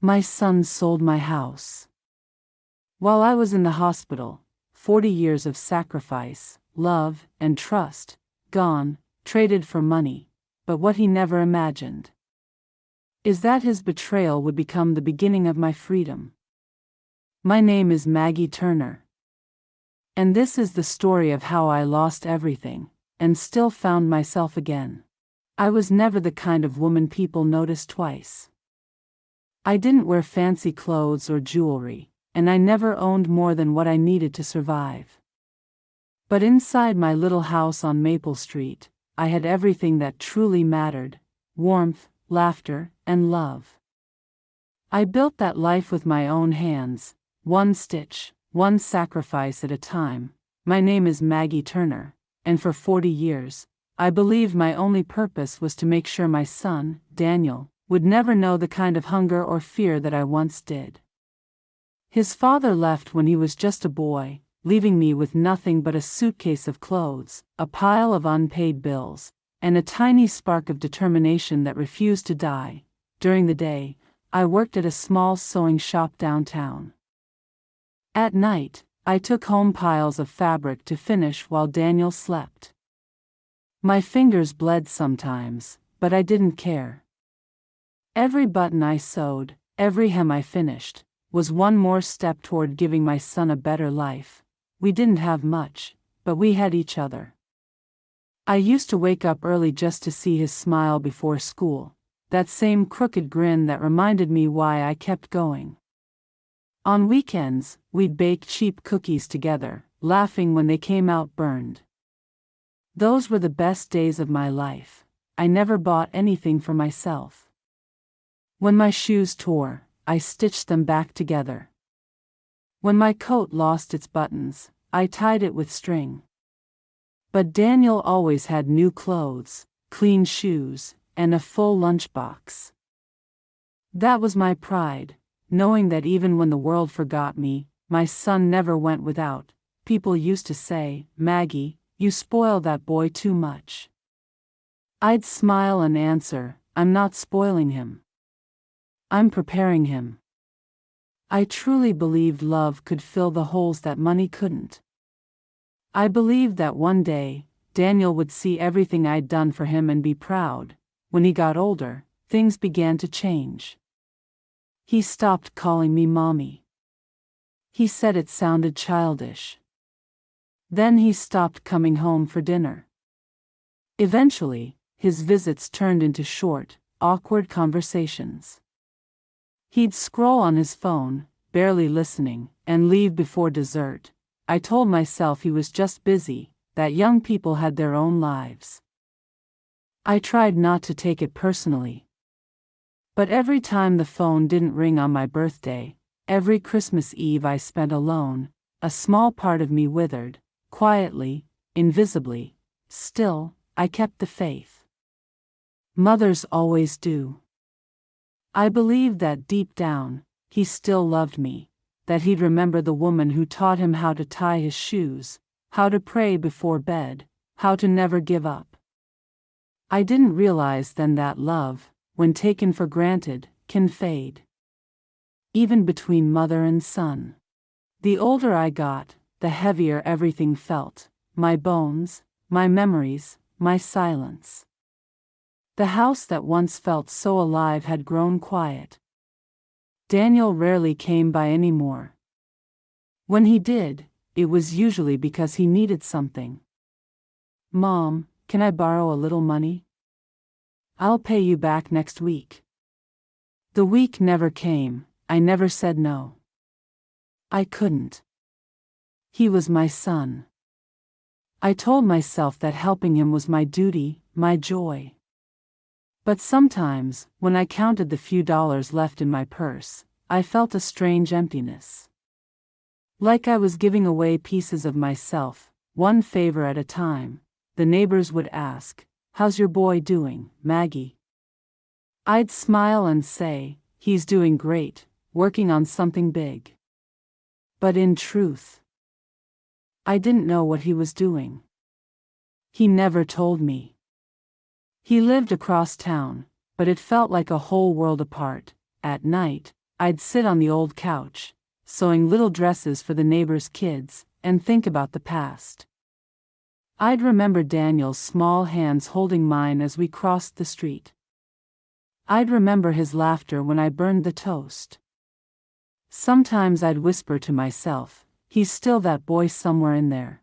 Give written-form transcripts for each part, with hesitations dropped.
My son sold my house. While I was in the hospital, 40 years of sacrifice, love, and trust, gone, traded for money. But what he never imagined is that his betrayal would become the beginning of my freedom. My name is Maggie Turner. And this is the story of how I lost everything, and still found myself again. I was never the kind of woman people notice twice. I didn't wear fancy clothes or jewelry, and I never owned more than what I needed to survive. But inside my little house on Maple Street, I had everything that truly mattered: warmth, laughter, and love. I built that life with my own hands, one stitch, one sacrifice at a time. My name is Maggie Turner, and for 40 years, I believed my only purpose was to make sure my son, Daniel, would never know the kind of hunger or fear that I once did. His father left when he was just a boy, leaving me with nothing but a suitcase of clothes, a pile of unpaid bills, and a tiny spark of determination that refused to die. During the day, I worked at a small sewing shop downtown. At night, I took home piles of fabric to finish while Daniel slept. My fingers bled sometimes, but I didn't care. Every button I sewed, every hem I finished, was one more step toward giving my son a better life. We didn't have much, but we had each other. I used to wake up early just to see his smile before school, that same crooked grin that reminded me why I kept going. On weekends, we'd bake cheap cookies together, laughing when they came out burned. Those were the best days of my life. I never bought anything for myself. When my shoes tore, I stitched them back together. When my coat lost its buttons, I tied it with string. But Daniel always had new clothes, clean shoes, and a full lunchbox. That was my pride, knowing that even when the world forgot me, my son never went without. People used to say, "Maggie, you spoil that boy too much." I'd smile and answer, "I'm not spoiling him. I'm preparing him." I truly believed love could fill the holes that money couldn't. I believed that one day, Daniel would see everything I'd done for him and be proud. When he got older, things began to change. He stopped calling me mommy. He said it sounded childish. Then he stopped coming home for dinner. Eventually, his visits turned into short, awkward conversations. He'd scroll on his phone, barely listening, and leave before dessert. I told myself he was just busy, that young people had their own lives. I tried not to take it personally. But every time the phone didn't ring on my birthday, every Christmas Eve I spent alone, a small part of me withered, quietly, invisibly. Still, I kept the faith. Mothers always do. I believed that deep down, he still loved me, that he'd remember the woman who taught him how to tie his shoes, how to pray before bed, how to never give up. I didn't realize then that love, when taken for granted, can fade. Even between mother and son. The older I got, the heavier everything felt: my bones, my memories, my silence. The house that once felt so alive had grown quiet. Daniel rarely came by anymore. When he did, it was usually because he needed something. "Mom, can I borrow a little money? I'll pay you back next week." The week never came. I never said no. I couldn't. He was my son. I told myself that helping him was my duty, my joy. But sometimes, when I counted the few dollars left in my purse, I felt a strange emptiness. Like I was giving away pieces of myself, one favor at a time. The neighbors would ask, "How's your boy doing, Maggie?" I'd smile and say, "He's doing great, working on something big." But in truth, I didn't know what he was doing. He never told me. He lived across town, but it felt like a whole world apart. At night, I'd sit on the old couch, sewing little dresses for the neighbors' kids, and think about the past. I'd remember Daniel's small hands holding mine as we crossed the street. I'd remember his laughter when I burned the toast. Sometimes I'd whisper to myself, he's still that boy somewhere in there.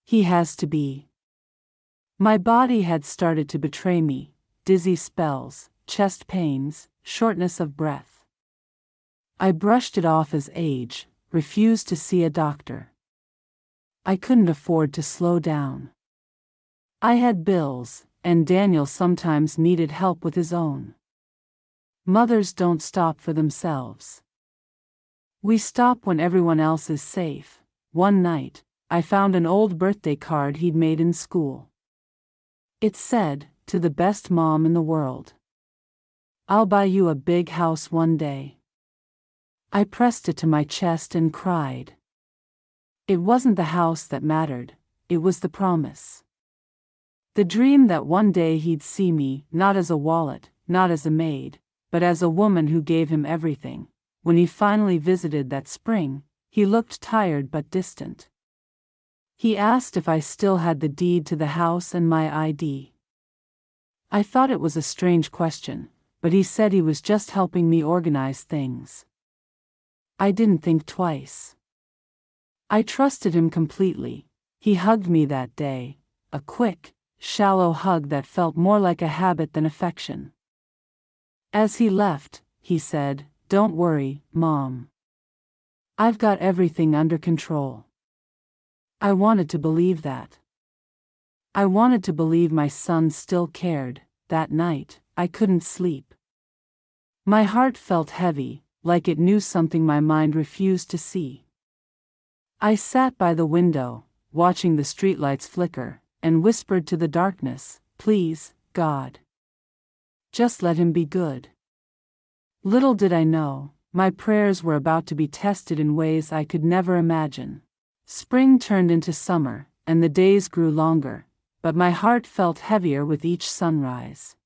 He has to be. My body had started to betray me, dizzy spells, chest pains, shortness of breath. I brushed it off as age, refused to see a doctor. I couldn't afford to slow down. I had bills, and Daniel sometimes needed help with his own. Mothers don't stop for themselves. We stop when everyone else is safe. One night, I found an old birthday card he'd made in school. It said, "To the best mom in the world. I'll buy you a big house one day." I pressed it to my chest and cried. It wasn't the house that mattered, it was the promise. The dream that one day he'd see me, not as a wallet, not as a maid, but as a woman who gave him everything. When he finally visited that spring, he looked tired but distant. He asked if I still had the deed to the house and my ID. I thought it was a strange question, but he said he was just helping me organize things. I didn't think twice. I trusted him completely. He hugged me that day, a quick, shallow hug that felt more like a habit than affection. As he left, he said, "Don't worry, Mom. I've got everything under control." I wanted to believe that. I wanted to believe my son still cared. That night, I couldn't sleep. My heart felt heavy, like it knew something my mind refused to see. I sat by the window, watching the streetlights flicker, and whispered to the darkness, "Please, God. Just let him be good." Little did I know, my prayers were about to be tested in ways I could never imagine. Spring turned into summer, and the days grew longer, but my heart felt heavier with each sunrise.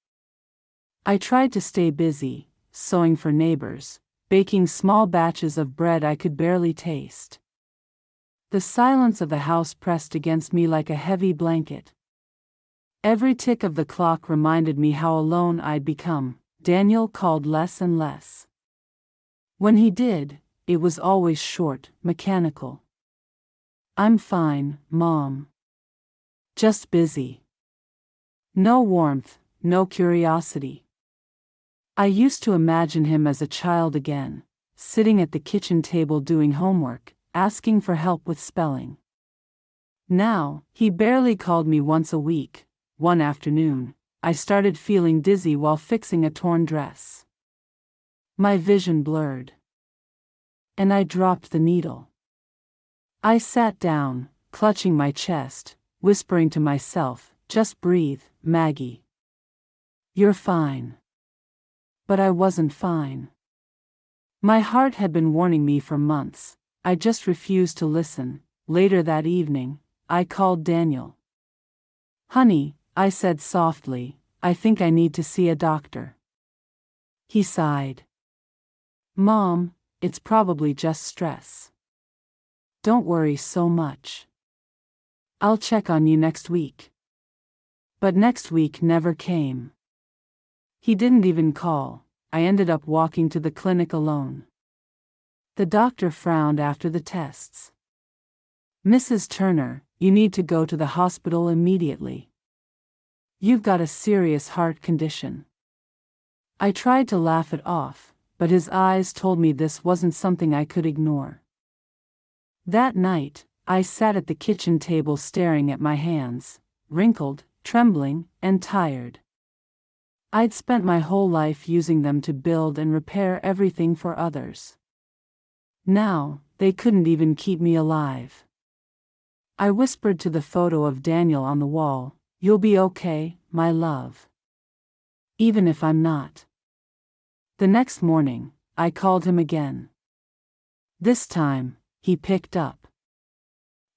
I tried to stay busy, sewing for neighbors, baking small batches of bread I could barely taste. The silence of the house pressed against me like a heavy blanket. Every tick of the clock reminded me how alone I'd become. Daniel called less and less. When he did, it was always short, mechanical. "I'm fine, Mom. Just busy." No warmth, no curiosity. I used to imagine him as a child again, sitting at the kitchen table doing homework, asking for help with spelling. Now, he barely called me once a week. One afternoon, I started feeling dizzy while fixing a torn dress. My vision blurred. And I dropped the needle. I sat down, clutching my chest, whispering to myself, "Just breathe, Maggie. You're fine." But I wasn't fine. My heart had been warning me for months. I just refused to listen. Later that evening, I called Daniel. "Honey," I said softly, "I think I need to see a doctor." He sighed. "Mom, it's probably just stress. Don't worry so much. I'll check on you next week." But next week never came. He didn't even call. I ended up walking to the clinic alone. The doctor frowned after the tests. "Mrs. Turner, you need to go to the hospital immediately. You've got a serious heart condition." I tried to laugh it off, but his eyes told me this wasn't something I could ignore. That night, I sat at the kitchen table staring at my hands, wrinkled, trembling, and tired. I'd spent my whole life using them to build and repair everything for others. Now, they couldn't even keep me alive. I whispered to the photo of Daniel on the wall, "You'll be okay, my love. Even if I'm not." The next morning, I called him again. This time, he picked up.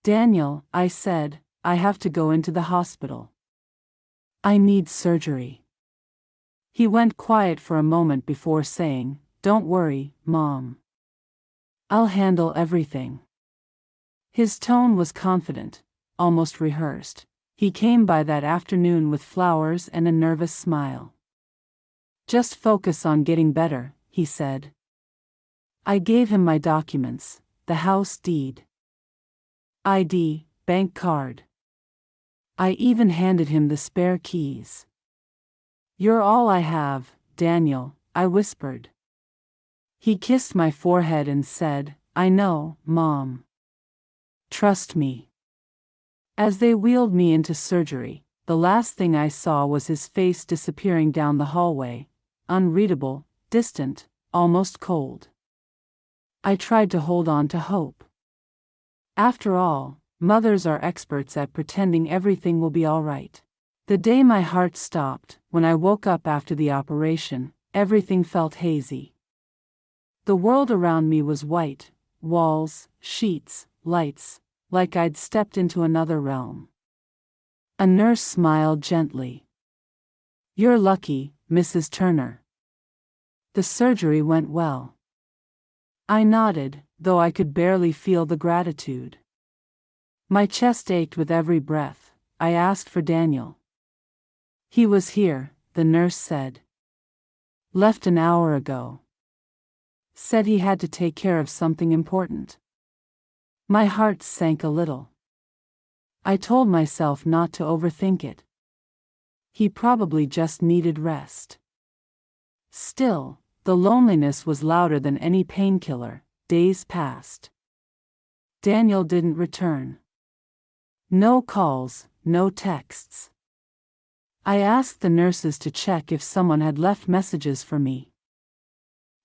"Daniel," I said, "I have to go into the hospital. I need surgery." He went quiet for a moment before saying, "Don't worry, Mom. I'll handle everything." His tone was confident, almost rehearsed. He came by that afternoon with flowers and a nervous smile. "Just focus on getting better," he said. I gave him my documents, the house deed, ID, bank card. I even handed him the spare keys. "You're all I have, Daniel," I whispered. He kissed my forehead and said, "I know, Mom. Trust me." As they wheeled me into surgery, the last thing I saw was his face disappearing down the hallway, unreadable, distant, almost cold. I tried to hold on to hope. After all, mothers are experts at pretending everything will be all right. The day my heart stopped, when I woke up after the operation, everything felt hazy. The world around me was white, walls, sheets, lights, like I'd stepped into another realm. A nurse smiled gently. "You're lucky, Mrs. Turner. The surgery went well." I nodded, though I could barely feel the gratitude. My chest ached with every breath. I asked for Daniel. "He was here," the nurse said. "Left an hour ago. Said he had to take care of something important." My heart sank a little. I told myself not to overthink it. He probably just needed rest. Still, the loneliness was louder than any painkiller. Days passed. Daniel didn't return. No calls, no texts. I asked the nurses to check if someone had left messages for me.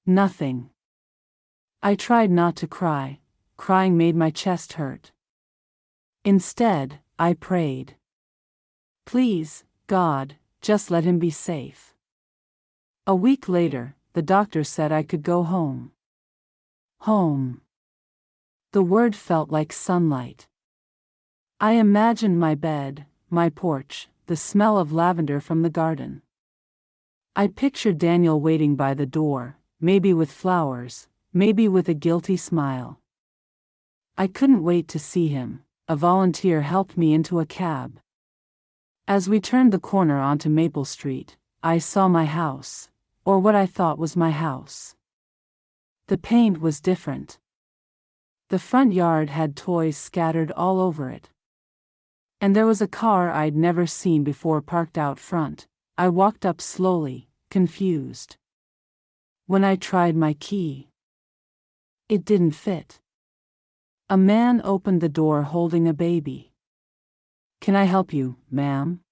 Nothing. I tried not to cry. Crying made my chest hurt. Instead, I prayed. "Please, God, just let him be safe." A week later, the doctor said I could go home. Home. The word felt like sunlight. I imagined my bed, my porch, the smell of lavender from the garden. I pictured Daniel waiting by the door, maybe with flowers, maybe with a guilty smile. I couldn't wait to see him. A volunteer helped me into a cab. As we turned the corner onto Maple Street, I saw my house, or what I thought was my house. The paint was different. The front yard had toys scattered all over it. And there was a car I'd never seen before parked out front. I walked up slowly, confused. When I tried my key, it didn't fit. A man opened the door holding a baby. "Can I help you, ma'am?"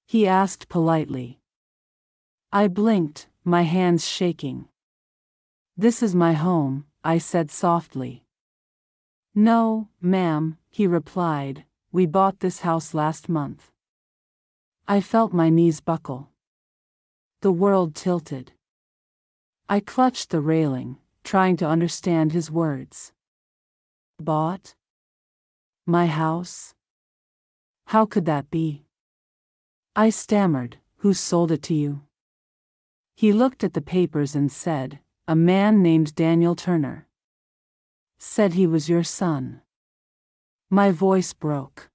he asked politely. I blinked, my hands shaking. "This is my home," I said softly. "No, ma'am," he replied, "we bought this house last month." I felt my knees buckle. The world tilted. I clutched the railing, trying to understand his words. "Bought? My house? How could that be?" I stammered, "Who sold it to you?" He looked at the papers and said, "A man named Daniel Turner. Said he was your son." My voice broke.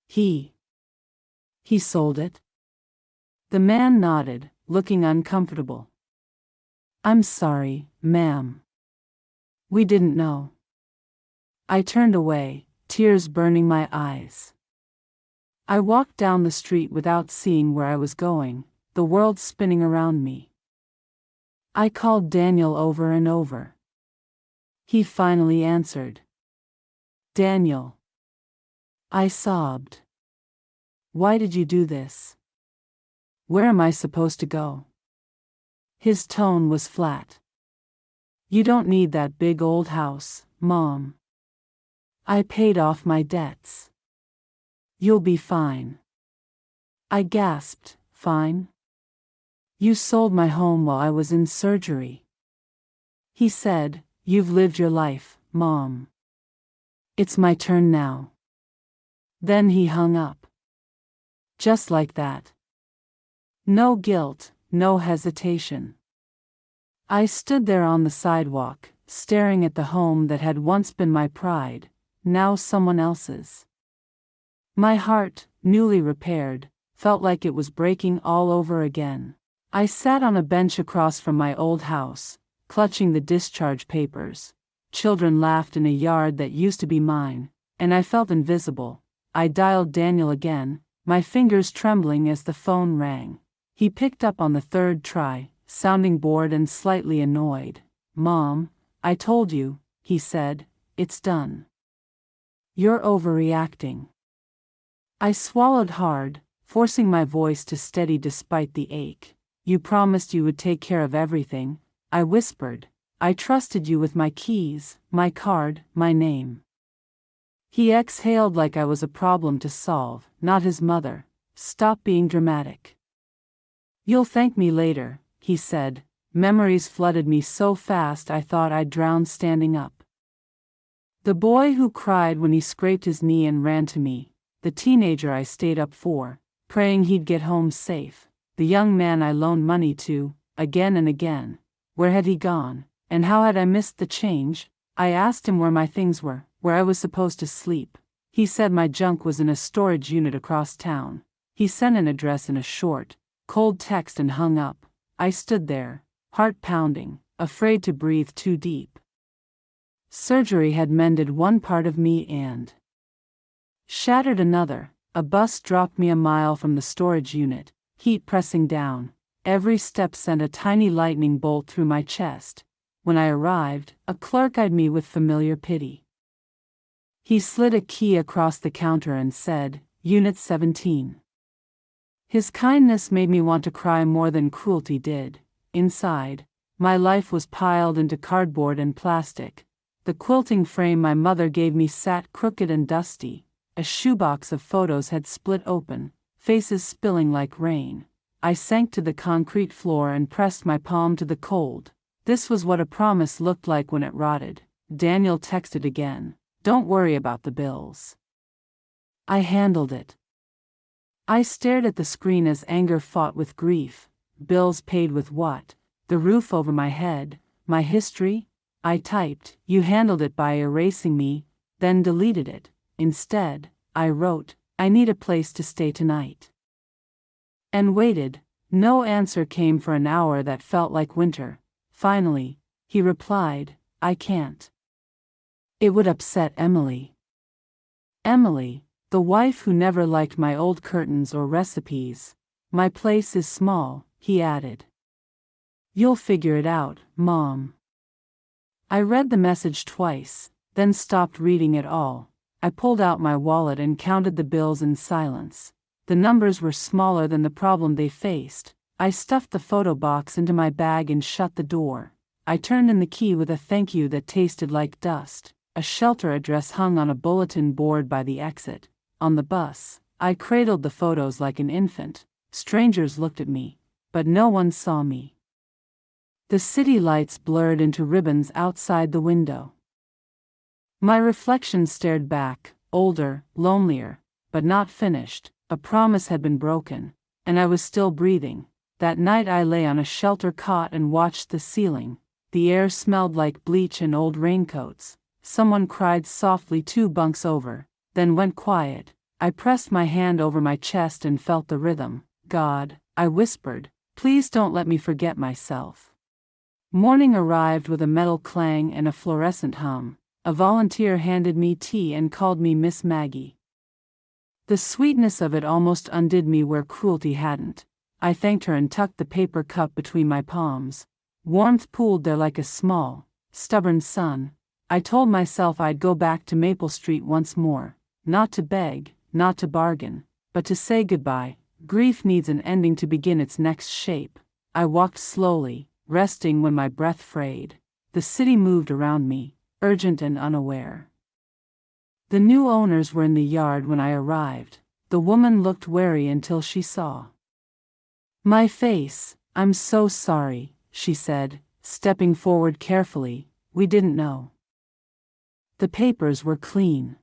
He sold it?" The man nodded, looking uncomfortable. "I'm sorry, ma'am. We didn't know." I turned away, tears burning my eyes. I walked down the street without seeing where I was going, the world spinning around me. I called Daniel over and over. He finally answered. "Daniel." I sobbed. "Why did you do this? Where am I supposed to go?" His tone was flat. "You don't need that big old house, Mom. I paid off my debts. You'll be fine." I gasped, "Fine? You sold my home while I was in surgery." He said, "You've lived your life, Mom. It's my turn now." Then he hung up. Just like that. No guilt, no hesitation. I stood there on the sidewalk, staring at the home that had once been my pride, now someone else's. My heart, newly repaired, felt like it was breaking all over again. I sat on a bench across from my old house, clutching the discharge papers. Children laughed in a yard that used to be mine, and I felt invisible. I dialed Daniel again, my fingers trembling as the phone rang. He picked up on the third try, sounding bored and slightly annoyed. "Mom, I told you," he said, "it's done. You're overreacting." I swallowed hard, forcing my voice to steady despite the ache. "You promised you would take care of everything," I whispered. "I trusted you with my keys, my card, my name." He exhaled like I was a problem to solve, not his mother. "Stop being dramatic. You'll thank me later," he said. Memories flooded me so fast I thought I'd drown standing up. The boy who cried when he scraped his knee and ran to me. The teenager I stayed up for, praying he'd get home safe. The young man I loaned money to, again and again. Where had he gone? And how had I missed the change? I asked him where my things were, where I was supposed to sleep. He said my junk was in a storage unit across town. He sent an address in a short, cold text and hung up. I stood there, heart pounding, afraid to breathe too deep. Surgery had mended one part of me and shattered another. A bus dropped me a mile from the storage unit, heat pressing down. Every step sent a tiny lightning bolt through my chest. When I arrived, a clerk eyed me with familiar pity. He slid a key across the counter and said, "Unit 17. His kindness made me want to cry more than cruelty did. Inside, my life was piled into cardboard and plastic. The quilting frame my mother gave me sat crooked and dusty. A shoebox of photos had split open, faces spilling like rain. I sank to the concrete floor and pressed my palm to the cold. This was what a promise looked like when it rotted. Daniel texted again. "Don't worry about the bills. I handled it." I stared at the screen as anger fought with grief. Bills paid with what? The roof over my head, my history? I typed, "You handled it by erasing me," then deleted it. Instead, I wrote, "I need a place to stay tonight." And waited. No answer came for an hour that felt like winter. Finally, he replied, "I can't. It would upset Emily." Emily, the wife who never liked my old curtains or recipes. "My place is small," he added. "You'll figure it out, Mom." I read the message twice, then stopped reading it all. I pulled out my wallet and counted the bills in silence. The numbers were smaller than the problem they faced. I stuffed the photo box into my bag and shut the door. I turned in the key with a thank you that tasted like dust. A shelter address hung on a bulletin board by the exit. On the bus, I cradled the photos like an infant. Strangers looked at me, but no one saw me. The city lights blurred into ribbons outside the window. My reflection stared back, older, lonelier, but not finished. A promise had been broken, and I was still breathing. That night I lay on a shelter cot and watched the ceiling. The air smelled like bleach and old raincoats. Someone cried softly 2 bunks over, then went quiet. I pressed my hand over my chest and felt the rhythm. "God," I whispered, "please don't let me forget myself." Morning arrived with a metal clang and a fluorescent hum. A volunteer handed me tea and called me Miss Maggie. The sweetness of it almost undid me where cruelty hadn't. I thanked her and tucked the paper cup between my palms. Warmth pooled there like a small, stubborn sun. I told myself I'd go back to Maple Street once more, not to beg, not to bargain, but to say goodbye. Grief needs an ending to begin its next shape. I walked slowly, resting when my breath frayed. The city moved around me, urgent and unaware. The new owners were in the yard when I arrived. The woman looked wary until she saw my face. "I'm so sorry," she said, stepping forward carefully. "We didn't know. The papers were clean."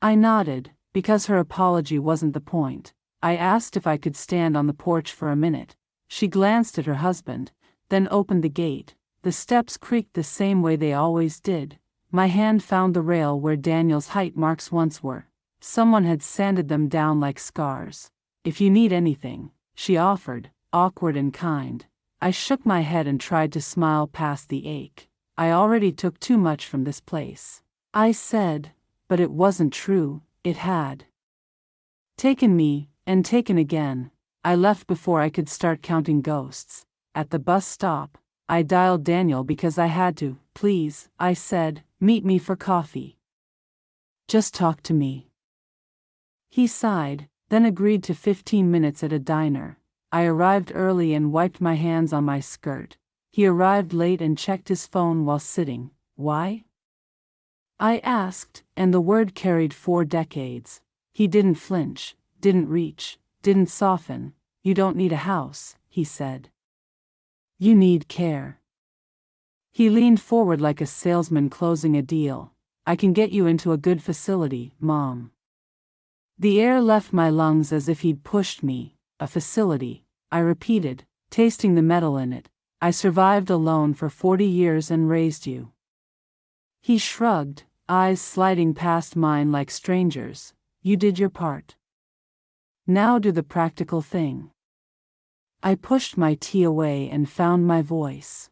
I nodded, because her apology wasn't the point. I asked if I could stand on the porch for a minute. She glanced at her husband, then opened the gate. The steps creaked the same way they always did. My hand found the rail where Daniel's height marks once were. Someone had sanded them down like scars. "If you need anything," she offered, awkward and kind. I shook my head and tried to smile past the ache. I already took too much from this place, I said, but it wasn't true. It had taken me, and taken again. I left before I could start counting ghosts. At the bus stop, I dialed Daniel because I had to. "Please," I said, "meet me for coffee. Just talk to me." He sighed, then agreed to 15 minutes at a diner. I arrived early and wiped my hands on my skirt. He arrived late and checked his phone while sitting. "Why?" I asked, and the word carried 4 decades. He didn't flinch, didn't reach, didn't soften. "You don't need a house," he said. "You need care." He leaned forward like a salesman closing a deal. "I can get you into a good facility, Mom." The air left my lungs as if he'd pushed me. "A facility," I repeated, tasting the metal in it. "I survived alone for 40 years and raised you." He shrugged, eyes sliding past mine like strangers. "You did your part. Now do the practical thing." I pushed my tea away and found my voice.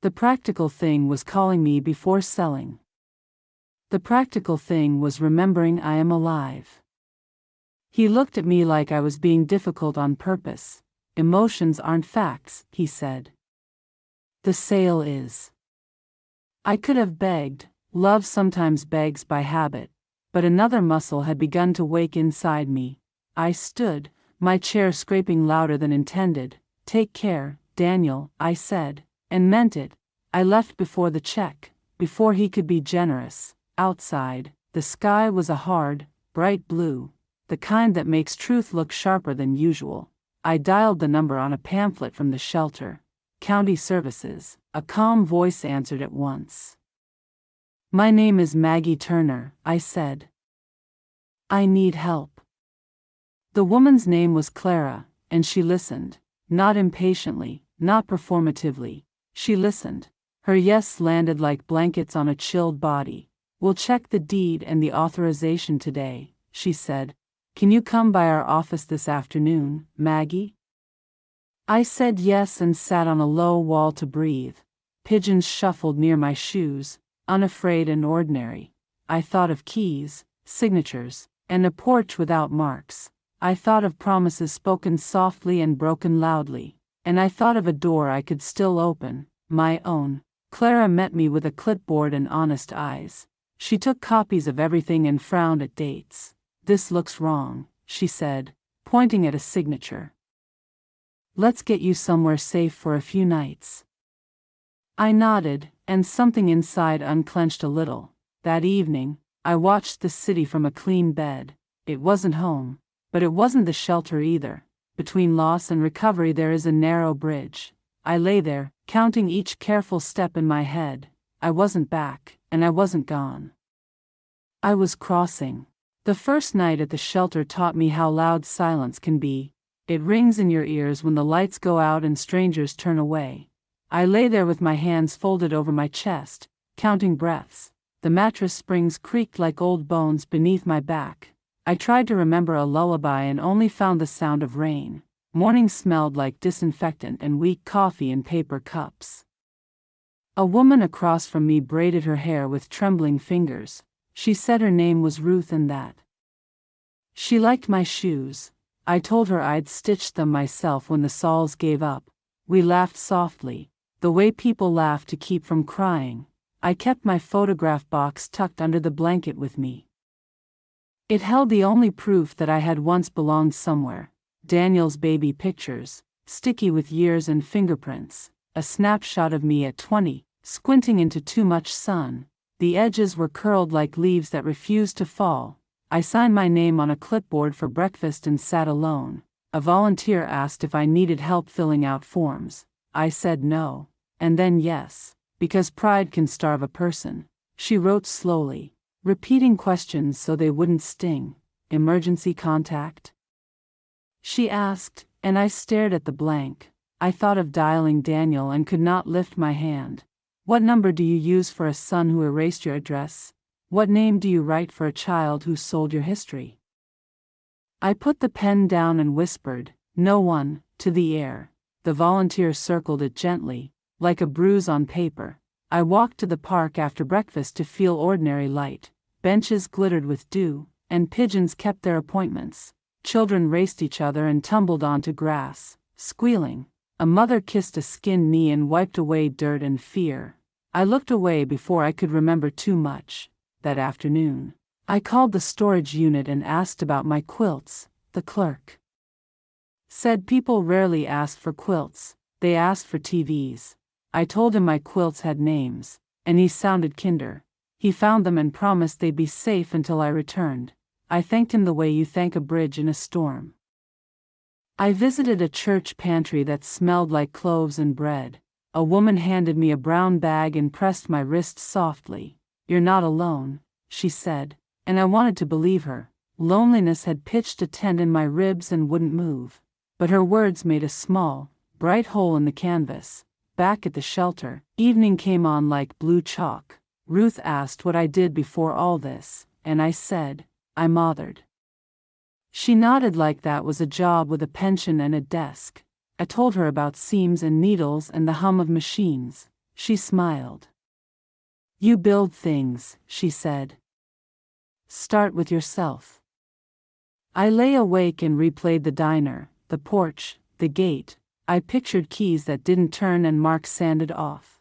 The practical thing was calling me before selling. The practical thing was remembering I am alive. He looked at me like I was being difficult on purpose. "Emotions aren't facts," he said. "The sale is." I could have begged. Love sometimes begs by habit. But another muscle had begun to wake inside me. I stood, my chair scraping louder than intended. "Take care, Daniel," I said, and meant it. I left before the check, before he could be generous. Outside, the sky was a hard, bright blue, the kind that makes truth look sharper than usual. I dialed the number on a pamphlet from the shelter. "County Services." A calm voice answered at once. "My name is Maggie Turner," I said. "I need help." The woman's name was Clara, and she listened, not impatiently, not performatively. She listened. Her yes landed like blankets on a chilled body. "We'll check the deed and the authorization today," she said. "Can you come by our office this afternoon, Maggie?" I said yes and sat on a low wall to breathe. Pigeons shuffled near my shoes, unafraid and ordinary. I thought of keys, signatures, and a porch without marks. I thought of promises spoken softly and broken loudly. And I thought of a door I could still open, my own. Clara met me with a clipboard and honest eyes. She took copies of everything and frowned at dates. "This looks wrong," she said, pointing at a signature. "Let's get you somewhere safe for a few nights." I nodded, and something inside unclenched a little. That evening, I watched the city from a clean bed. It wasn't home, but it wasn't the shelter either. Between loss and recovery there is a narrow bridge. I lay there, counting each careful step in my head. I wasn't back, and I wasn't gone. I was crossing. The first night at the shelter taught me how loud silence can be. It rings in your ears when the lights go out and strangers turn away. I lay there with my hands folded over my chest, counting breaths. The mattress springs creaked like old bones beneath my back. I tried to remember a lullaby and only found the sound of rain. Morning smelled like disinfectant and weak coffee in paper cups. A woman across from me braided her hair with trembling fingers. She said her name was Ruth and that she liked my shoes. I told her I'd stitched them myself when the soles gave up. We laughed softly, the way people laugh to keep from crying. I kept my photograph box tucked under the blanket with me. It held the only proof that I had once belonged somewhere. Daniel's baby pictures, sticky with years and fingerprints. A snapshot of me at 20, squinting into too much sun. The edges were curled like leaves that refused to fall. I signed my name on a clipboard for breakfast and sat alone. A volunteer asked if I needed help filling out forms. I said no, and then yes, because pride can starve a person. She wrote slowly, repeating questions so they wouldn't sting. "Emergency contact?" she asked, and I stared at the blank. I thought of dialing Daniel and could not lift my hand. What number do you use for a son who erased your address? What name do you write for a child who sold your history? I put the pen down and whispered, "No one," to the air. The volunteer circled it gently, like a bruise on paper. I walked to the park after breakfast to feel ordinary light. Benches glittered with dew, and pigeons kept their appointments. Children raced each other and tumbled onto grass, squealing. A mother kissed a skinned knee and wiped away dirt and fear. I looked away before I could remember too much. That afternoon, I called the storage unit and asked about my quilts. The clerk said people rarely asked for quilts, they asked for TVs. I told him my quilts had names, and he sounded kinder. He found them and promised they'd be safe until I returned. I thanked him the way you thank a bridge in a storm. I visited a church pantry that smelled like cloves and bread. A woman handed me a brown bag and pressed my wrist softly. "You're not alone," she said, and I wanted to believe her. Loneliness had pitched a tent in my ribs and wouldn't move. But her words made a small, bright hole in the canvas. Back at the shelter, evening came on like blue chalk. Ruth asked what I did before all this, and I said, "I mothered." She nodded like that was a job with a pension and a desk. I told her about seams and needles and the hum of machines. She smiled. "You build things," she said. "Start with yourself." I lay awake and replayed the diner, the porch, the gate. I pictured keys that didn't turn and marks sanded off.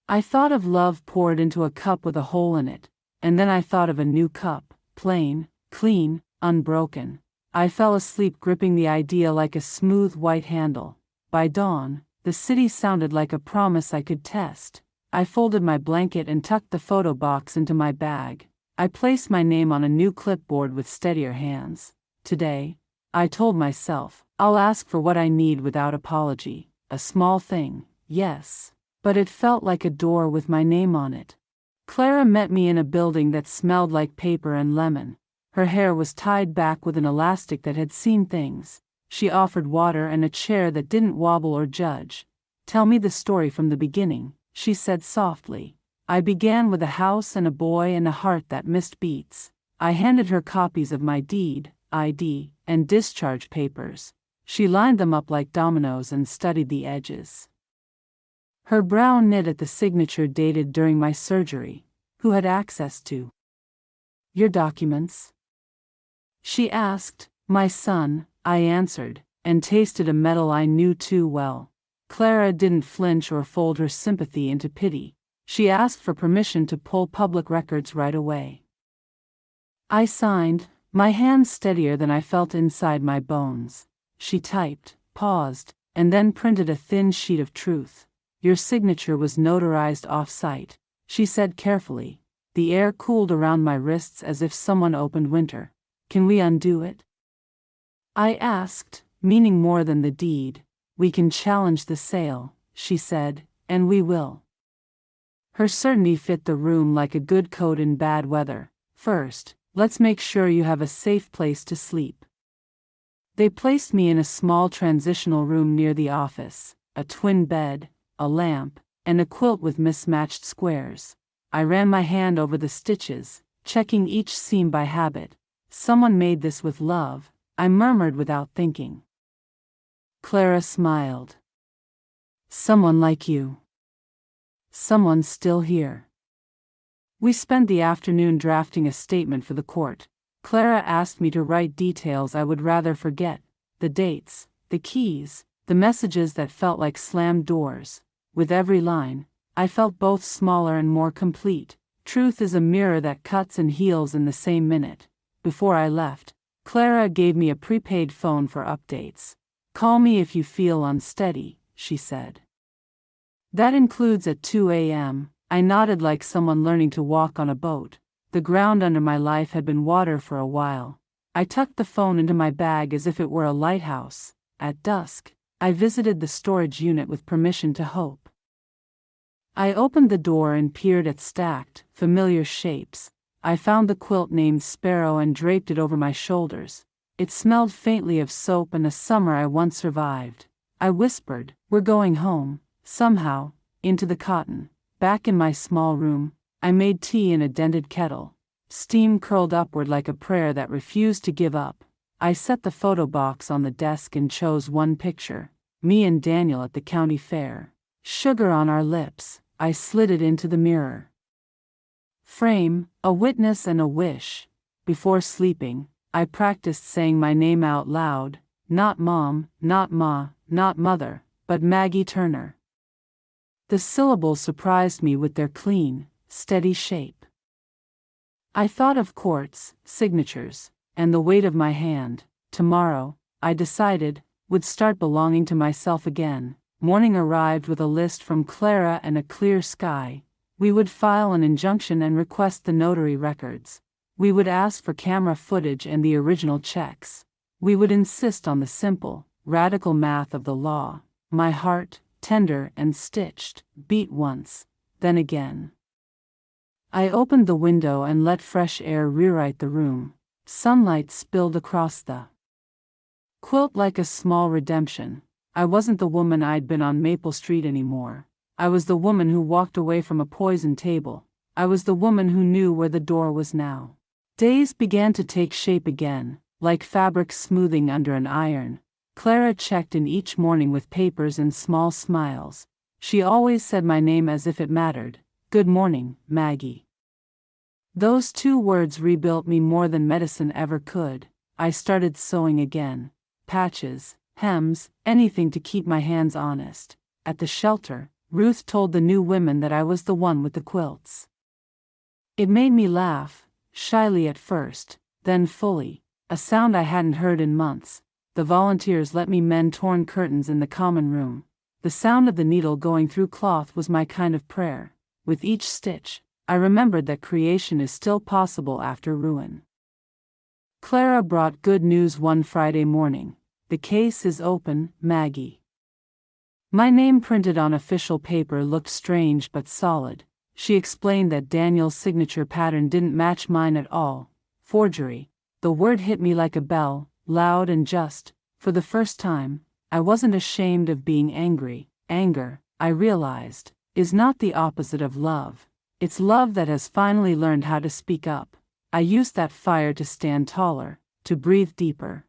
I thought of love poured into a cup with a hole in it, and then I thought of a new cup, plain, clean, unbroken. I fell asleep gripping the idea like a smooth white handle. By dawn, the city sounded like a promise I could test. I folded my blanket and tucked the photo box into my bag. I placed my name on a new clipboard with steadier hands. Today, I told myself, I'll ask for what I need without apology. A small thing, yes, but it felt like a door with my name on it. Clara met me in a building that smelled like paper and lemon. Her hair was tied back with an elastic that had seen things. She offered water and a chair that didn't wobble or judge. "Tell me the story from the beginning," she said softly. I began with a house and a boy and a heart that missed beats. I handed her copies of my deed, ID, and discharge papers. She lined them up like dominoes and studied the edges. Her brow knit at the signature dated during my surgery. "Who had access to your documents?" she asked. "My son," I answered, and tasted a metal I knew too well. Clara didn't flinch or fold her sympathy into pity. She asked for permission to pull public records right away. I signed, my hand steadier than I felt inside my bones. She typed, paused, and then printed a thin sheet of truth. "Your signature was notarized off-site," she said carefully. The air cooled around my wrists as if someone opened winter. "Can we undo it?" I asked, meaning more than the deed. "We can challenge the sale," she said, "and we will." Her certainty fit the room like a good coat in bad weather. "First, let's make sure you have a safe place to sleep." They placed me in a small transitional room near the office, a twin bed, a lamp, and a quilt with mismatched squares. I ran my hand over the stitches, checking each seam by habit. "Someone made this with love," I murmured without thinking. Clara smiled. "Someone like you. Someone's still here." We spent the afternoon drafting a statement for the court. Clara asked me to write details I would rather forget, the dates, the keys, the messages that felt like slammed doors. With every line, I felt both smaller and more complete. Truth is a mirror that cuts and heals in the same minute. Before I left, Clara gave me a prepaid phone for updates. "Call me if you feel unsteady," she said. "That includes at 2 a.m., I nodded like someone learning to walk on a boat. The ground under my life had been water for a while. I tucked the phone into my bag as if it were a lighthouse. At dusk, I visited the storage unit with permission to hope. I opened the door and peered at stacked, familiar shapes. I found the quilt named Sparrow and draped it over my shoulders. It smelled faintly of soap and a summer I once survived. I whispered, "We're going home." Somehow, into the cotton. Back in my small room, I made tea in a dented kettle. Steam curled upward like a prayer that refused to give up. I set the photo box on the desk and chose one picture. Me and Daniel at the county fair. Sugar on our lips. I slid it into the mirror frame, a witness and a wish. Before sleeping, I practiced saying my name out loud. Not Mom, not Ma, not Mother, but Maggie Turner. The syllables surprised me with their clean, steady shape. I thought of courts, signatures, and the weight of my hand. Tomorrow, I decided, would start belonging to myself again. Morning arrived with a list from Clara and a clear sky. We would file an injunction and request the notary records. We would ask for camera footage and the original checks. We would insist on the simple, radical math of the law. My heart, tender and stitched, beat once, then again. I opened the window and let fresh air rewrite the room. Sunlight spilled across the quilt like a small redemption. I wasn't the woman I'd been on Maple Street anymore. I was the woman who walked away from a poisoned table. I was the woman who knew where the door was now. Days began to take shape again, like fabric smoothing under an iron. Clara checked in each morning with papers and small smiles. She always said my name as if it mattered. "Good morning, Maggie." Those two words rebuilt me more than medicine ever could. I started sewing again. Patches, hems, anything to keep my hands honest. At the shelter, Ruth told the new women that I was the one with the quilts. It made me laugh, shyly at first, then fully, a sound I hadn't heard in months. The volunteers let me mend torn curtains in the common room. The sound of the needle going through cloth was my kind of prayer. With each stitch, I remembered that creation is still possible after ruin. Clara brought good news one Friday morning. "The case is open, Maggie." My name printed on official paper looked strange but solid. She explained that Daniel's signature pattern didn't match mine at all. Forgery. The word hit me like a bell, loud and just. For the first time, I wasn't ashamed of being angry. Anger, I realized, is not the opposite of love. It's love that has finally learned how to speak up. I used that fire to stand taller, to breathe deeper.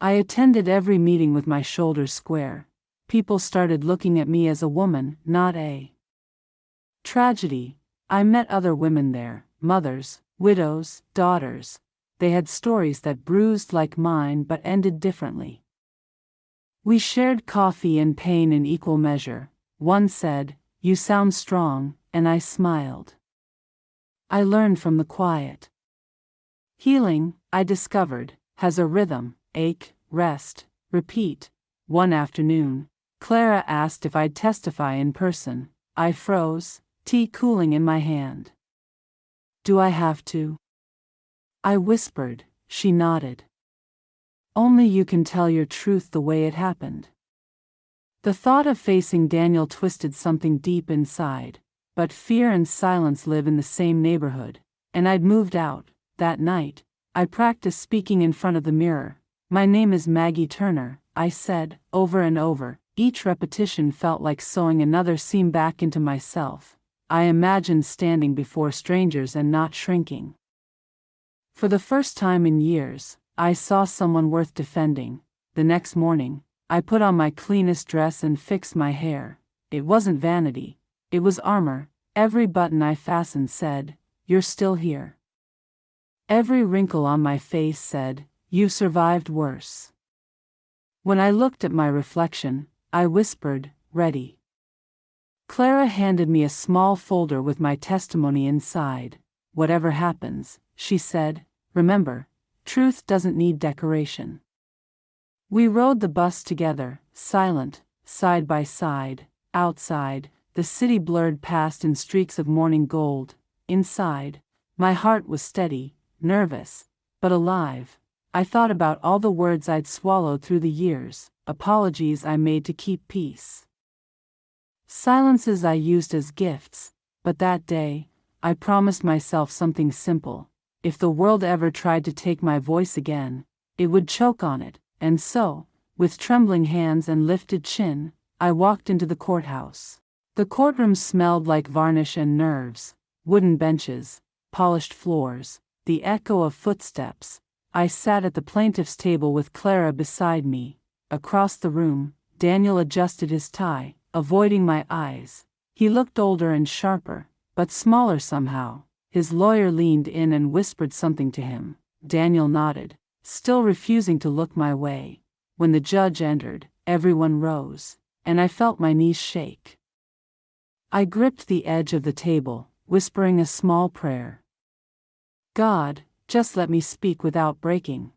I attended every meeting with my shoulders square. People started looking at me as a woman, not a tragedy. I met other women there, mothers, widows, daughters. They had stories that bruised like mine but ended differently. We shared coffee and pain in equal measure. One said, "You sound strong," and I smiled. I learned from the quiet. Healing, I discovered, has a rhythm: ache, rest, repeat. One afternoon, Clara asked if I'd testify in person. I froze, tea cooling in my hand. "Do I have to?" I whispered. She nodded. "Only you can tell your truth the way it happened." The thought of facing Daniel twisted something deep inside, but fear and silence live in the same neighborhood, and I'd moved out. That night, I practiced speaking in front of the mirror. "My name is Maggie Turner," I said, over and over. Each repetition felt like sewing another seam back into myself. I imagined standing before strangers and not shrinking. For the first time in years, I saw someone worth defending. The next morning, I put on my cleanest dress and fixed my hair. It wasn't vanity. It was armor. Every button I fastened said, "You're still here." Every wrinkle on my face said, "You survived worse." When I looked at my reflection, I whispered, "Ready." Clara handed me a small folder with my testimony inside. "Whatever happens," she said, "remember, truth doesn't need decoration." We rode the bus together, silent, side by side. Outside, the city blurred past in streaks of morning gold. Inside, my heart was steady, nervous, but alive. I thought about all the words I'd swallowed through the years, apologies I made to keep peace, silences I used as gifts. But that day, I promised myself something simple. If the world ever tried to take my voice again, it would choke on it. And so, With trembling hands and lifted chin, I walked into the courthouse. The courtroom smelled like varnish and nerves, wooden benches, polished floors, the echo of footsteps. I sat at the plaintiff's table with Clara beside me. Across the room, Daniel adjusted his tie, avoiding my eyes. He looked older and sharper, but smaller somehow. His lawyer leaned in and whispered something to him. Daniel nodded, still refusing to look my way. When the judge entered, everyone rose, and I felt my knees shake. I gripped the edge of the table, whispering a small prayer. God, just let me speak without breaking.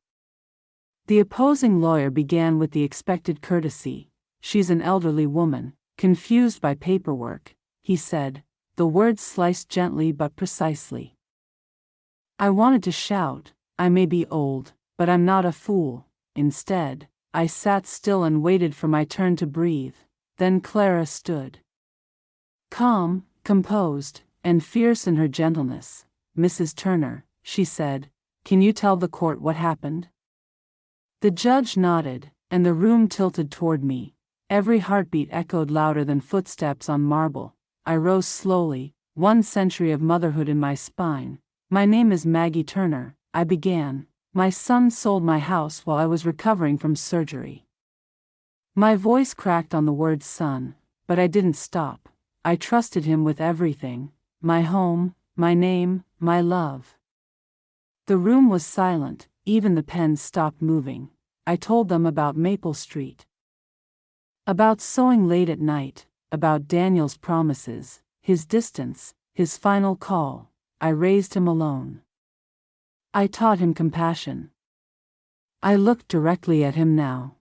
The opposing lawyer began with the expected courtesy. She's an elderly woman, confused by paperwork, he said, the words sliced gently but precisely. I wanted to shout, I may be old, but I'm not a fool. Instead, I sat still and waited for my turn to breathe. Then Clara stood. Calm, composed, and fierce in her gentleness. Mrs. Turner, she said, can you tell the court what happened? The judge nodded, and the room tilted toward me. Every heartbeat echoed louder than footsteps on marble. I rose slowly, 1 century of motherhood in my spine. My name is Maggie Turner, I began. My son sold my house while I was recovering from surgery. My voice cracked on the word son, but I didn't stop. I trusted him with everything, my home, my name, my love. The room was silent, even the pens stopped moving. I told them about Maple Street. About sewing late at night, about Daniel's promises, his distance, his final call. I raised him alone. I taught him compassion. I looked directly at him now.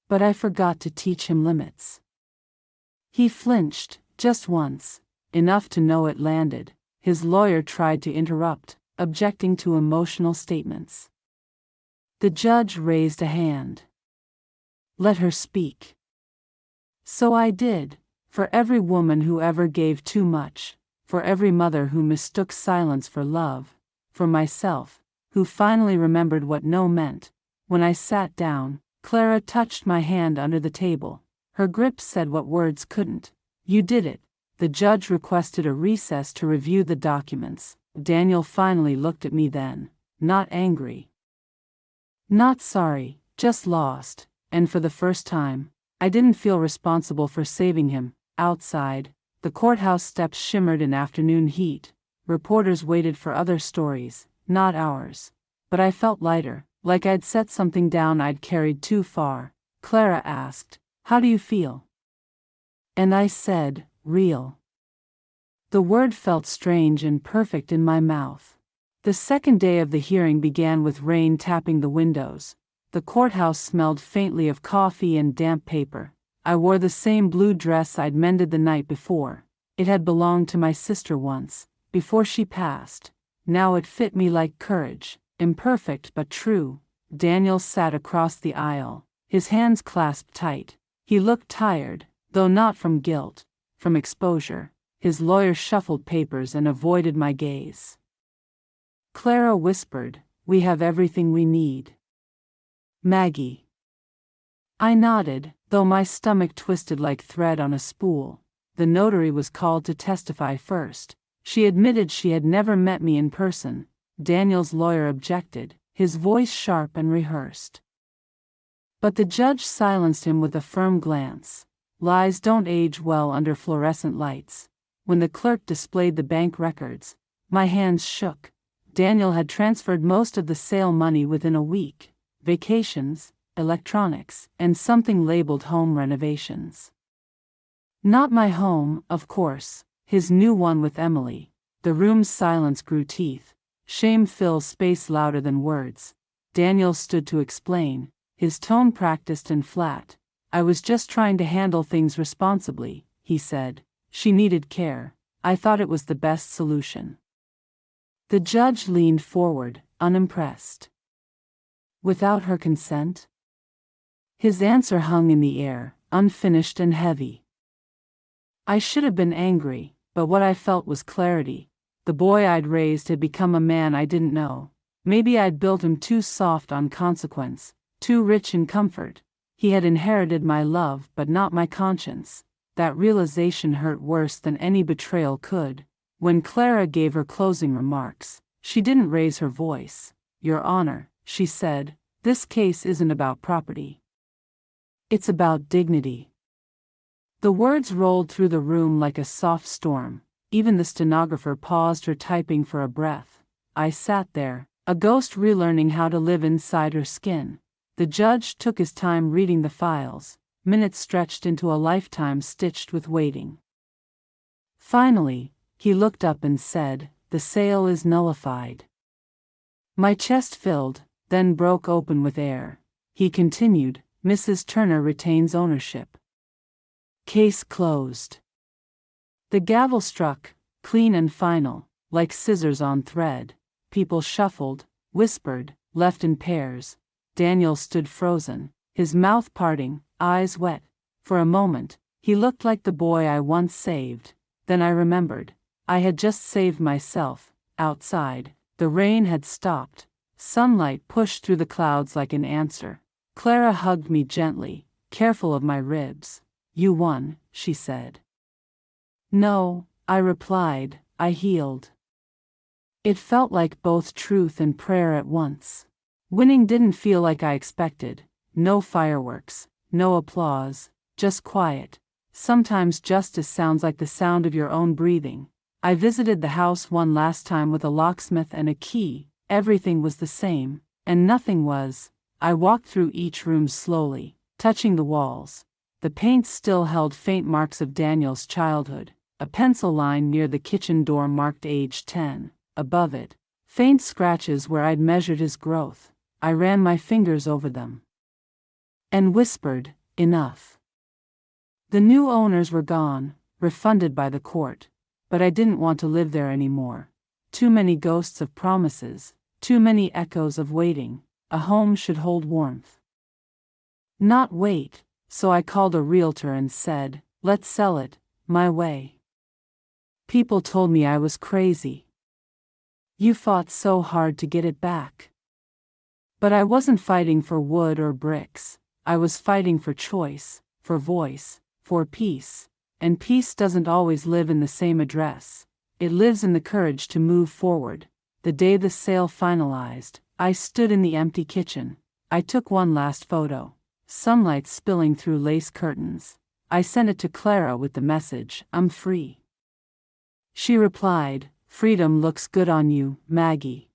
But I forgot to teach him limits. He flinched, just once, enough to know it landed. His lawyer tried to interrupt, objecting to emotional statements. The judge raised a hand. Let her speak. So I did, for every woman who ever gave too much, for every mother who mistook silence for love, for myself, who finally remembered what no meant. When I sat down, Clara touched my hand under the table. Her grip said what words couldn't. You did it. The judge requested a recess to review the documents. Daniel finally looked at me then, not angry. Not sorry, just lost, and for the first time, I didn't feel responsible for saving him. Outside, the courthouse steps shimmered in afternoon heat. Reporters waited for other stories, not ours. But I felt lighter, like I'd set something down I'd carried too far. Clara asked, how do you feel? And I said, real. The word felt strange and perfect in my mouth. The second day of the hearing began with rain tapping the windows. The courthouse smelled faintly of coffee and damp paper. I wore the same blue dress I'd mended the night before. It had belonged to my sister once, before she passed. Now it fit me like courage, imperfect but true. Daniel sat across the aisle, his hands clasped tight. He looked tired, though not from guilt, from exposure. His lawyer shuffled papers and avoided my gaze. Clara whispered, we have everything we need. Maggie. I nodded, though my stomach twisted like thread on a spool. The notary was called to testify first. She admitted she had never met me in person. Daniel's lawyer objected, his voice sharp and rehearsed. But the judge silenced him with a firm glance. Lies don't age well under fluorescent lights. When the clerk displayed the bank records, my hands shook. Daniel had transferred most of the sale money within a week. Vacations, electronics, and something labeled home renovations. Not my home, of course, his new one with Emily. The room's silence grew teeth. Shame fills space louder than words. Daniel stood to explain, his tone practiced and flat. I was just trying to handle things responsibly, he said. She needed care. I thought it was the best solution. The judge leaned forward, unimpressed. Without her consent? His answer hung in the air, unfinished and heavy. I should have been angry, but what I felt was clarity. The boy I'd raised had become a man I didn't know. Maybe I'd built him too soft on consequence, too rich in comfort. He had inherited my love but not my conscience. That realization hurt worse than any betrayal could. When Clara gave her closing remarks, she didn't raise her voice. "Your Honor," she said, "this case isn't about property. It's about dignity." The words rolled through the room like a soft storm. Even the stenographer paused her typing for a breath. I sat there, a ghost relearning how to live inside her skin. The judge took his time reading the files, minutes stretched into a lifetime stitched with waiting. Finally, he looked up and said, "The sale is nullified." My chest filled, then broke open with air. He continued, "Mrs. Turner retains ownership. Case closed." The gavel struck, clean and final, like scissors on thread. People shuffled, whispered, left in pairs. Daniel stood frozen, his mouth parting, eyes wet. For a moment, he looked like the boy I once saved. Then I remembered. I had just saved myself. Outside, the rain had stopped. Sunlight pushed through the clouds like an answer. Clara hugged me gently, careful of my ribs. "You won," she said. "No," I replied, "I healed." It felt like both truth and prayer at once. Winning didn't feel like I expected. No fireworks, no applause, just quiet. Sometimes justice sounds like the sound of your own breathing. I visited the house one last time with a locksmith and a key. Everything was the same, and nothing was. I walked through each room slowly, touching the walls. The paint still held faint marks of Daniel's childhood. A pencil line near the kitchen door marked age 10. Above it, faint scratches where I'd measured his growth. I ran my fingers over them and whispered, "Enough." The new owners were gone, refunded by the court, but I didn't want to live there anymore. Too many ghosts of promises, too many echoes of waiting. A home should hold warmth, not wait, so I called a realtor and said, "Let's sell it, my way." People told me I was crazy. "You fought so hard to get it back." But I wasn't fighting for wood or bricks. I was fighting for choice, for voice, for peace. And peace doesn't always live in the same address. It lives in the courage to move forward. The day the sale finalized, I stood in the empty kitchen. I took one last photo. Sunlight spilling through lace curtains. I sent it to Clara with the message, "I'm free." She replied, "Freedom looks good on you, Maggie."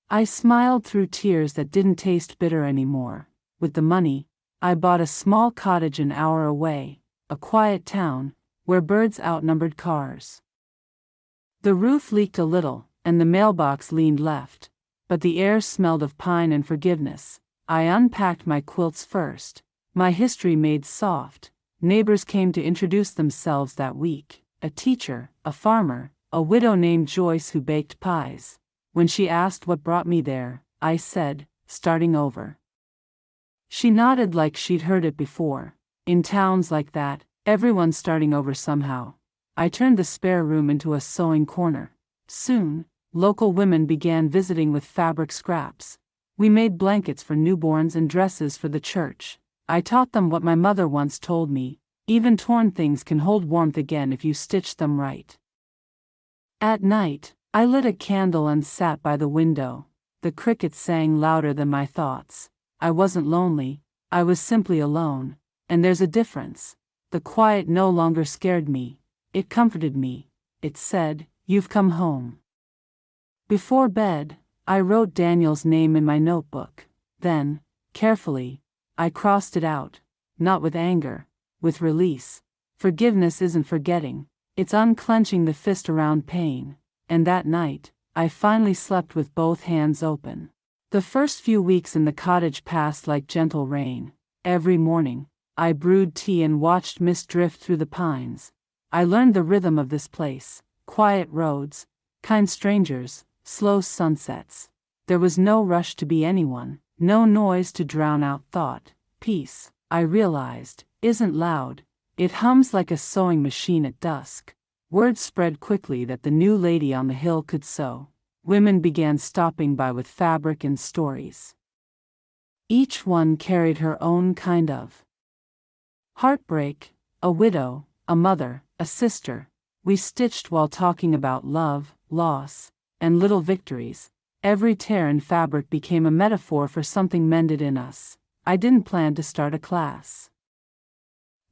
I smiled through tears that didn't taste bitter anymore. With the money, I bought a small cottage an hour away, a quiet town, where birds outnumbered cars. The roof leaked a little, and the mailbox leaned left, but the air smelled of pine and forgiveness. I unpacked my quilts first, my history made soft. Neighbors came to introduce themselves that week. A teacher, a farmer, a widow named Joyce who baked pies. When she asked what brought me there, I said, "Starting over." She nodded like she'd heard it before. In towns like that, everyone's starting over somehow. I turned the spare room into a sewing corner. Soon, local women began visiting with fabric scraps. We made blankets for newborns and dresses for the church. I taught them what my mother once told me: even torn things can hold warmth again if you stitch them right. At night, I lit a candle and sat by the window. The crickets sang louder than my thoughts. I wasn't lonely, I was simply alone. And there's a difference. The quiet no longer scared me. It comforted me. It said, "You've come home." Before bed, I wrote Daniel's name in my notebook. Then, carefully, I crossed it out. Not with anger, with release. Forgiveness isn't forgetting. It's unclenching the fist around pain. And that night, I finally slept with both hands open. The first few weeks in the cottage passed like gentle rain. Every morning, I brewed tea and watched mist drift through the pines. I learned the rhythm of this place: quiet roads, kind strangers, slow sunsets. There was no rush to be anyone, no noise to drown out thought. Peace, I realized, isn't loud. It hums like a sewing machine at dusk. Word spread quickly that the new lady on the hill could sew. Women began stopping by with fabric and stories. Each one carried her own kind of heartbreak, a widow, a mother, a sister. We stitched while talking about love, loss, and little victories. Every tear in fabric became a metaphor for something mended in us. I didn't plan to start a class.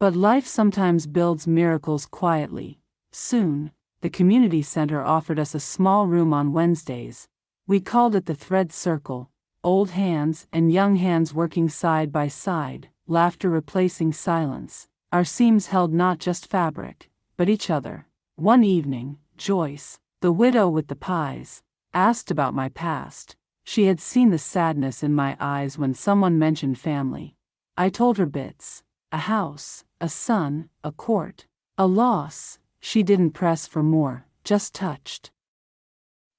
But life sometimes builds miracles quietly. Soon, the community center offered us a small room on Wednesdays. We called it the Thread Circle, old hands and young hands working side by side, laughter replacing silence. Our seams held not just fabric, but each other. One evening, Joyce, the widow with the pies, asked about my past. She had seen the sadness in my eyes when someone mentioned family. I told her bits: a house, a son, a court, a loss. She didn't press for more, just touched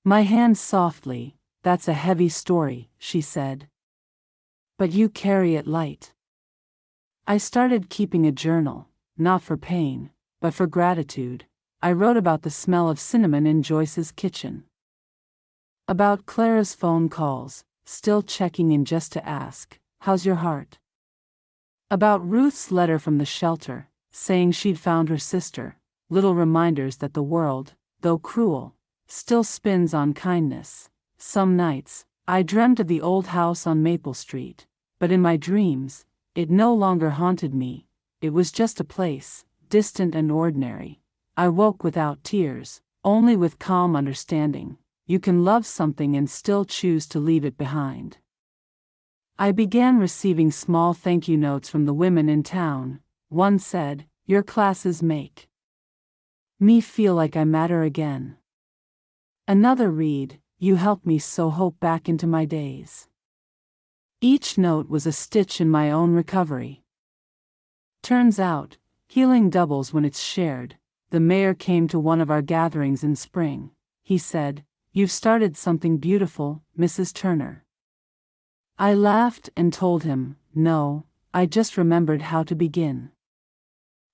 my hand softly. That's a heavy story, she said. But you carry it light. I started keeping a journal, not for pain, but for gratitude. I wrote about the smell of cinnamon in Joyce's kitchen, about Clara's phone calls, still checking in just to ask, "How's your heart?" About Ruth's letter from the shelter, saying she'd found her sister. Little reminders that the world, though cruel, still spins on kindness. Some nights, I dreamt of the old house on Maple Street, but in my dreams, it no longer haunted me. It was just a place, distant and ordinary. I woke without tears, only with calm understanding. You can love something and still choose to leave it behind. I began receiving small thank you notes from the women in town. One said, "Your classes make me feel like I matter again." Another read, "You helped me sow hope back into my days." Each note was a stitch in my own recovery. Turns out, healing doubles when it's shared. The mayor came to one of our gatherings in spring. He said, "You've started something beautiful, Mrs. Turner." I laughed and told him, "No, I just remembered how to begin."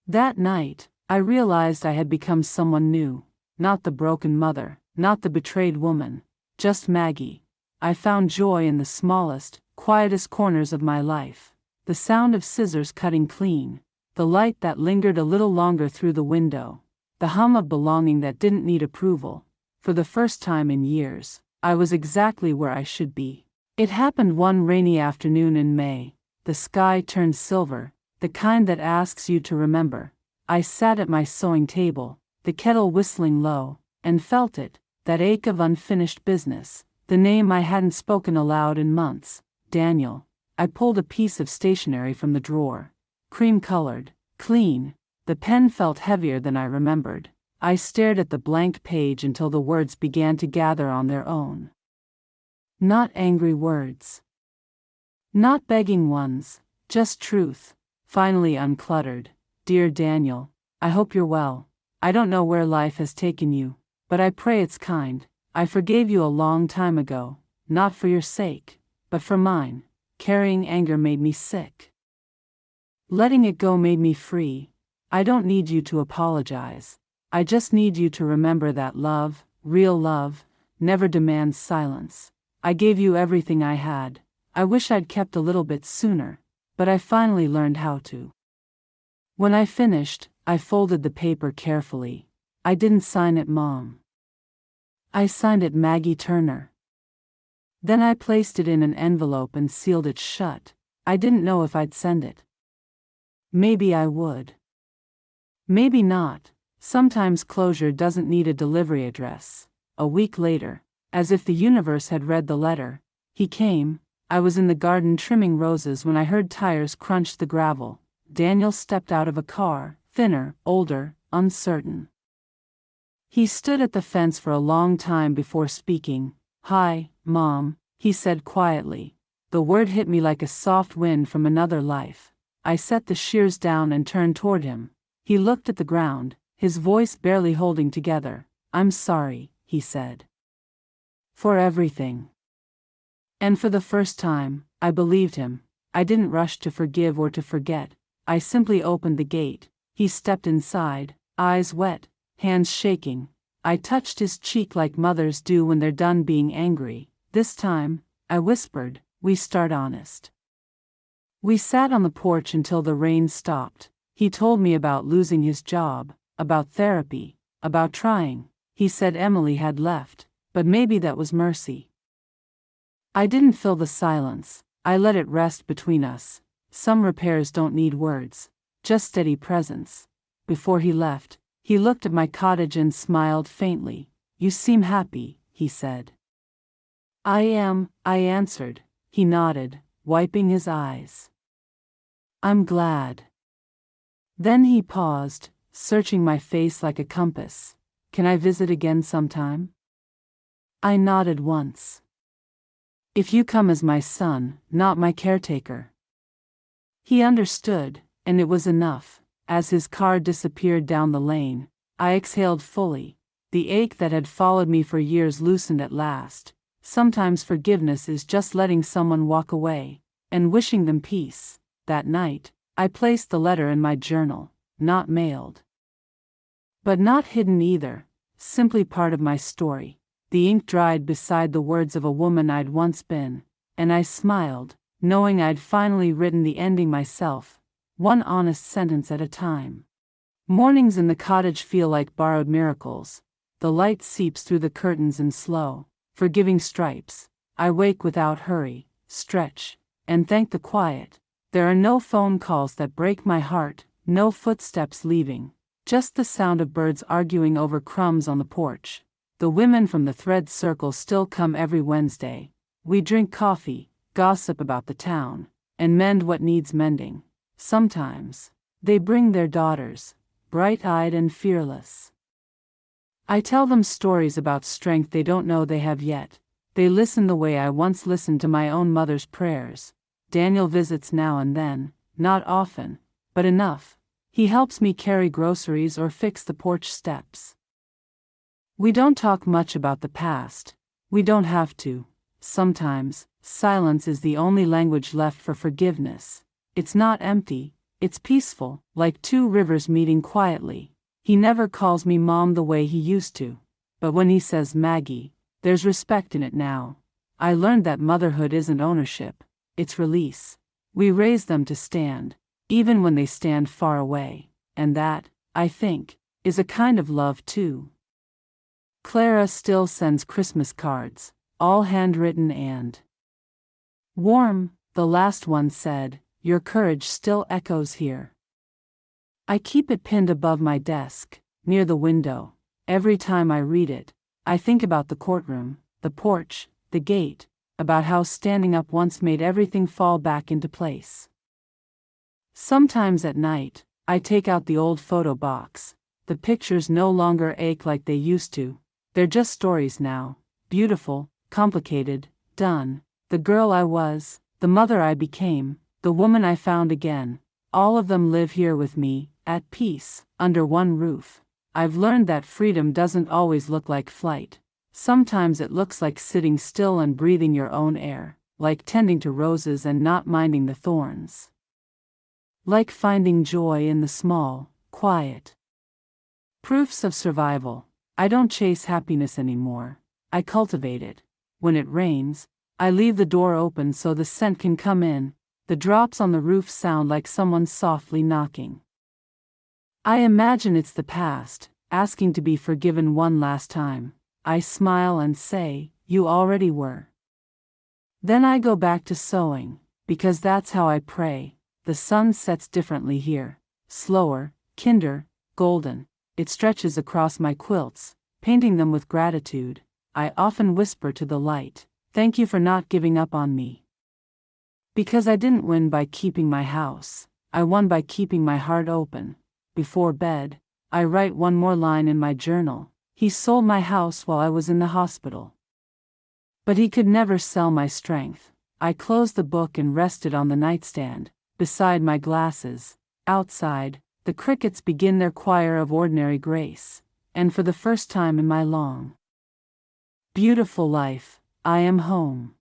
That night, I realized I had become someone new. Not the broken mother, not the betrayed woman, just Maggie. I found joy in the smallest, quietest corners of my life. The sound of scissors cutting clean, the light that lingered a little longer through the window, the hum of belonging that didn't need approval. For the first time in years, I was exactly where I should be. It happened one rainy afternoon in May. The sky turned silver, the kind that asks you to remember. I sat at my sewing table, the kettle whistling low, and felt it, that ache of unfinished business, the name I hadn't spoken aloud in months, Daniel. I pulled a piece of stationery from the drawer. Cream-colored, clean, the pen felt heavier than I remembered. I stared at the blank page until the words began to gather on their own. Not angry words. Not begging ones, just truth, finally uncluttered. "Dear Daniel, I hope you're well. I don't know where life has taken you, but I pray it's kind. I forgave you a long time ago, not for your sake, but for mine. Carrying anger made me sick. Letting it go made me free. I don't need you to apologize. I just need you to remember that love, real love, never demands silence. I gave you everything I had. I wish I'd kept a little bit sooner, but I finally learned how to." When I finished, I folded the paper carefully. I didn't sign it Mom. I signed it Maggie Turner. Then I placed it in an envelope and sealed it shut. I didn't know if I'd send it. Maybe I would. Maybe not. Sometimes closure doesn't need a delivery address. A week later, as if the universe had read the letter, he came. I was in the garden trimming roses when I heard tires crunch the gravel. Daniel stepped out of a car, thinner, older, uncertain. He stood at the fence for a long time before speaking. "Hi, Mom," he said quietly. The word hit me like a soft wind from another life. I set the shears down and turned toward him. He looked at the ground, his voice barely holding together. "I'm sorry," he said. "For everything." And for the first time, I believed him. I didn't rush to forgive or to forget. I simply opened the gate. He stepped inside, eyes wet, hands shaking. I touched his cheek like mothers do when they're done being angry. "This time," I whispered, "we start honest." We sat on the porch until the rain stopped. He told me about losing his job, about therapy, about trying. He said Emily had left, but maybe that was mercy. I didn't fill the silence. I let it rest between us. Some repairs don't need words, just steady presence. Before he left, he looked at my cottage and smiled faintly. You seem happy, he said. I am, I answered. He nodded, wiping his eyes. I'm glad. Then he paused, searching my face like a compass. Can I visit again sometime? I nodded once. If you come as my son, not my caretaker. He understood, and it was enough. As his car disappeared down the lane, I exhaled fully. The ache that had followed me for years loosened at last. Sometimes forgiveness is just letting someone walk away, and wishing them peace. That night, I placed the letter in my journal, not mailed. But not hidden either, simply part of my story. The ink dried beside the words of a woman I'd once been, and I smiled, knowing I'd finally written the ending myself, one honest sentence at a time. Mornings in the cottage feel like borrowed miracles. The light seeps through the curtains in slow, forgiving stripes. I wake without hurry, stretch, and thank the quiet. There are no phone calls that break my heart, no footsteps leaving, just the sound of birds arguing over crumbs on the porch. The women from the thread circle still come every Wednesday. We drink coffee, gossip about the town, and mend what needs mending. Sometimes, they bring their daughters, bright-eyed and fearless. I tell them stories about strength they don't know they have yet. They listen the way I once listened to my own mother's prayers. Daniel visits now and then, not often, but enough. He helps me carry groceries or fix the porch steps. We don't talk much about the past. We don't have to. Sometimes, silence is the only language left for forgiveness. It's not empty, it's peaceful, like two rivers meeting quietly. He never calls me mom the way he used to. But when he says Maggie, there's respect in it now. I learned that motherhood isn't ownership, it's release. We raise them to stand, even when they stand far away. And that, I think, is a kind of love too. Clara still sends Christmas cards, all handwritten and warm. The last one said, "Your courage still echoes here." I keep it pinned above my desk, near the window. Every time I read it, I think about the courtroom, the porch, the gate, about how standing up once made everything fall back into place. Sometimes at night, I take out the old photo box. The pictures no longer ache like they used to. They're just stories now, beautiful, complicated, done. The girl I was, the mother I became, the woman I found again, all of them live here with me, at peace, under one roof. I've learned that freedom doesn't always look like flight. Sometimes it looks like sitting still and breathing your own air, like tending to roses and not minding the thorns. Like finding joy in the small, quiet proofs of survival. I don't chase happiness anymore. I cultivate it. When it rains, I leave the door open so the scent can come in. The drops on the roof sound like someone softly knocking. I imagine it's the past, asking to be forgiven one last time. I smile and say, "You already were." Then I go back to sewing, because that's how I pray. The sun sets differently here, slower, kinder, golden. It stretches across my quilts, painting them with gratitude. I often whisper to the light, "Thank you for not giving up on me." Because I didn't win by keeping my house, I won by keeping my heart open. Before bed, I write one more line in my journal. He sold my house while I was in the hospital. But he could never sell my strength. I closed the book and rested on the nightstand, beside my glasses. Outside, the crickets begin their choir of ordinary grace, and for the first time in my long, beautiful life, I am home.